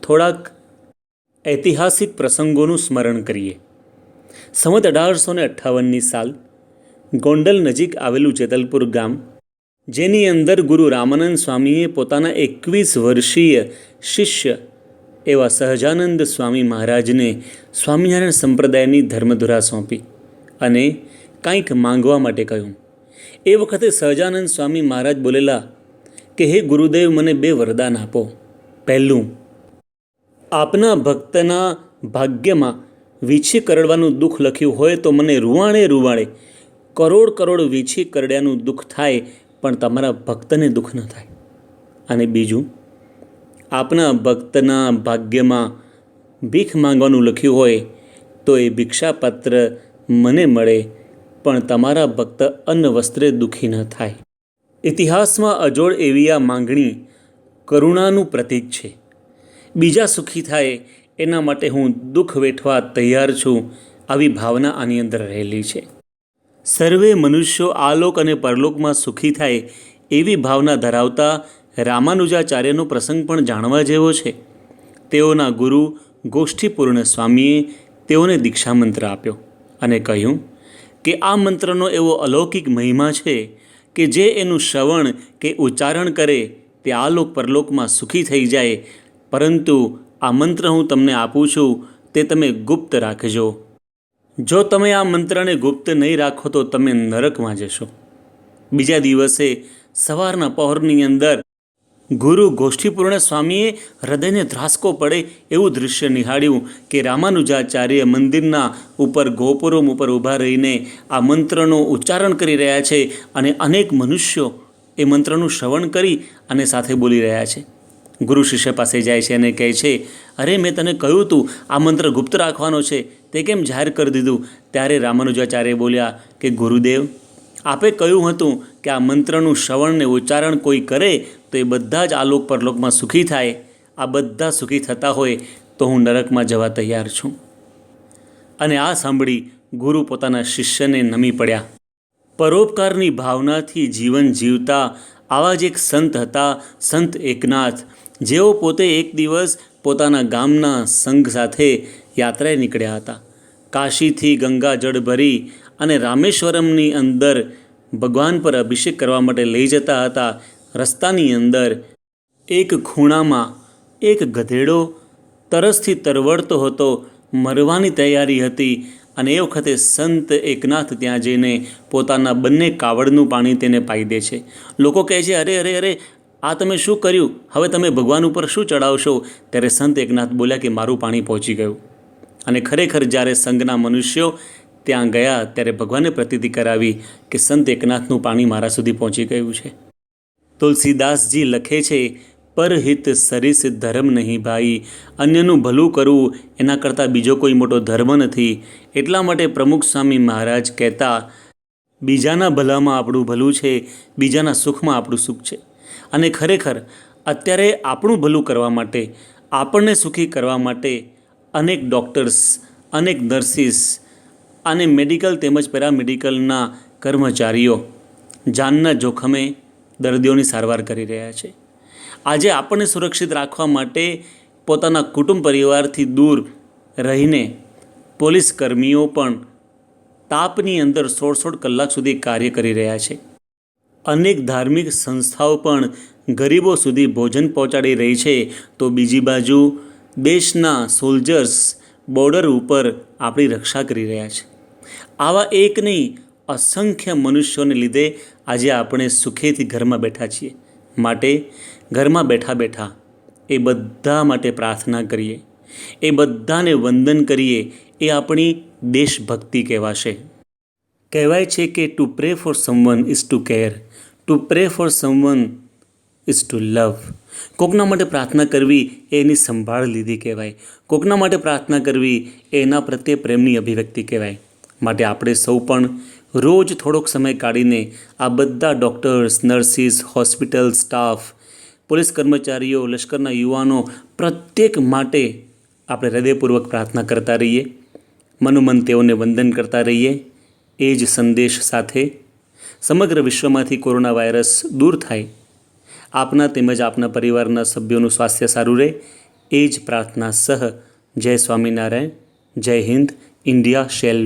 થોડાક ઐતિહાસિક પ્રસંગોનું સ્મરણ કરીએ. સંવત 1858ની સાલ ગોંડલ નજીક આવેલું જેતલપુર ગામ, જેની અંદર ગુરુ રામાનંદ સ્વામીએ પોતાના 21 વર્ષીય શિષ્ય એવા સહજાનંદ સ્વામી મહારાજને સ્વામિનારાયણ સંપ્રદાયની ધર્મધુરા સોંપી અને કંઈક માંગવા માટે કહ્યું. એ વખતે સહજાનંદ સ્વામી મહારાજ બોલેલા કે હે ગુરુદેવ, મને 2 વરદાન આપો. પહેલું, આપના ભક્તના ભાગ્યમાં વીછી કરડવાનું દુઃખ લખ્યું હોય તો મને રૂવાણે રૂવાણે કરોડ વીછી કરડ્યાનું દુઃખ થાય, પણ તમારા ભક્તને દુઃખ ન થાય. અને બીજું, આપના ભક્તના ભાગ્યમાં ભીખ માંગવાનું લખ્યું હોય તો એ ભિક્ષાપાત્ર મને મળે, પણ તમારા ભક્ત અન્ન વસ્ત્રે દુઃખી ન થાય. ઇતિહાસમાં અજોડ એવી આ માંગણી કરુણાનું પ્રતીક છે. બીજા સુખી થાય એના માટે હું દુઃખ વેઠવા તૈયાર છું, આવી ભાવના આની અંદર રહેલી છે. સર્વે મનુષ્યો આલોક અને પરલોકમાં સુખી થાય એવી ભાવના ધરાવતા રામાનુજાચાર્યનો પ્રસંગ પણ જાણવા જેવો છે. તેઓના ગુરુ ગોષ્ઠીપૂર્ણ સ્વામીએ તેઓને દીક્ષા મંત્ર આપ્યો અને કહ્યું કે આ મંત્રનો એવો અલૌકિક મહિમા છે કે જે એનું શ્રવણ કે ઉચ્ચારણ કરે તે આલોક પરલોકમાં સુખી થઈ જાય. પરંતુ આ મંત્ર હું તમને આપું છું તે તમે ગુપ્ત રાખજો. જો તમે આ મંત્રને ગુપ્ત નહીં રાખો તો તમે નરકમાં જશો. બીજા દિવસે સવારના પહોરની અંદર ગુરુ ગોષ્ઠીપૂર્ણ સ્વામીએ હૃદયને ધ્રાસકો પડે એવું દૃશ્ય નિહાળ્યું કે રામાનુજાચાર્ય મંદિરના ઉપર ગોપુરમ ઉપર ઊભા રહીને આ મંત્રનું ઉચ્ચારણ કરી રહ્યા છે અને અનેક મનુષ્યો એ મંત્રનું શ્રવણ કરી અને સાથે બોલી રહ્યા છે. ગુરુ શિષ્ય પાસે જાય છે અને કહે છે, અરે મેં તને કહ્યું હતું આ મંત્ર ગુપ્ત રાખવાનો છે, તે કેમ જાહેર કરી દીધું? ત્યારે રામાનુજાચાર્ય બોલ્યા કે ગુરુદેવ, આપે કહ્યું હતું કે આ મંત્રનું શ્રવણ ને ઉચ્ચારણ કોઈ કરે તો એ બધા જ આલોક પરલોકમાં સુખી થાય. આ બધા સુખી થતા હોય તો હું નરકમાં જવા તૈયાર છું. અને આ સાંભળી ગુરુ પોતાના શિષ્યને નમી પડ્યા. પરોપકારની ભાવનાથી જીવન જીવતા આવા જ એક સંત હતા, સંત એકનાથ, જેઓ પોતે એક દિવસ પોતાના ગામના સંઘ સાથે યાત્રાએ નીકળ્યા હતા. કાશીથી ગંગા જળ ભરી અને રામેશ્વરમની અંદર ભગવાન પર અભિષેક કરવા માટે લઈ જતા હતા. રસ્તાની અંદર એક ખૂણામાં એક ગધેડો તરસથી તરવડતો હતો, મરવાની તૈયારી હતી. અને એ વખતે સંત એકનાથ ત્યાં જઈને પોતાના બંને કાવડનું પાણી તેને પાઈ દે છે. લોકો કહે છે, અરે અરે અરે, આ તમે શું કર્યું? હવે તમે ભગવાન ઉપર શું ચડાવશો? ત્યારે સંત એકનાથ બોલ્યા કે મારું પાણી પહોંચી ગયું. અને ખરેખર જ્યારે સંઘના મનુષ્યો ત્યાં ગયા ત્યારે ભગવાને પ્રતીતિ કરાવી કે સંત એકનાથનું પાણી મારા સુધી પહોંચી ગયું છે. તુલસીદાસજી લખે છે, પરહિત સરિસ ધર્મ નહીં ભાઈ, અન્યનું ભલું કરવું એના કરતાં બીજો કોઈ મોટો ધર્મ નથી. એટલા માટે પ્રમુખ સ્વામી મહારાજ કહેતા, બીજાના ભલામાં આપણું ભલું છે, બીજાના સુખમાં આપણું સુખ છે. અને ખરેખર અત્યારે આપણું ભલું કરવા માટે, આપણને સુખી કરવા માટે અનેક ડૉક્ટર્સ, અનેક નર્સિસ અને મેડિકલ તેમજ પેરામેડિકલના કર્મચારીઓ જાનના જોખમે દર્દીઓની સારવાર કરી રહ્યા છે. આજે આપણને સુરક્ષિત રાખવા માટે પોતાના કુટુંબ પરિવારથી દૂર રહીને પોલીસ કર્મીઓ પણ તાપની અંદર 16 કલાક સુધી કાર્ય કરી રહ્યા છે. અનેક ધાર્મિક સંસ્થાઓ પણ ગરીબો સુધી ભોજન પહોંચાડી રહી છે. તો બીજી બાજુ દેશના સોલ્જર્સ બોર્ડર ઉપર આપણી રક્ષા કરી રહ્યા છે. આવા એક નહીં, અસંખ્ય મનુષ્યોને લીધે આજે આપણે સુખેથી ઘરમાં બેઠા છીએ. માટે ઘરમાં બેઠા બેઠા એ બધા માટે પ્રાર્થના કરીએ, એ બધાને વંદન કરીએ. એ આપણી દેશભક્તિ કહેવાશે. કહેવાય છે કે to pray for someone is to care, to pray for someone is to love. કોકના માટે પ્રાર્થના કરવી એ એની સંભાળ લીધી કહેવાય. કોકના માટે પ્રાર્થના કરવી એ એના પ્રત્યે પ્રેમની અભિવ્યક્તિ કહેવાય. માટે આપણે સૌ પણ રોજ થોડોક સમય કાઢીને આ બધા doctors, nurses, hospital staff, police કર્મચારીઓ, લશ્કરના યુવાનો પ્રત્યેક માટે આપણે હૃદયપૂર્વક પ્રાર્થના કરતા રહીએ, મનોમન તેઓને વંદન કરતા રહીએ. એ જ સંદેશ સાથે સમગ્ર વિશ્વમાંથી કોરોના વાયરસ દૂર થાય, આપના તેમજ આપના પરિવારના સભ્યોનું સ્વાસ્થ્ય સારું રહે એ જ પ્રાર્થના સહ જય સ્વામિનારાયણ, જય હિન્દ, ઇન્ડિયા શેલ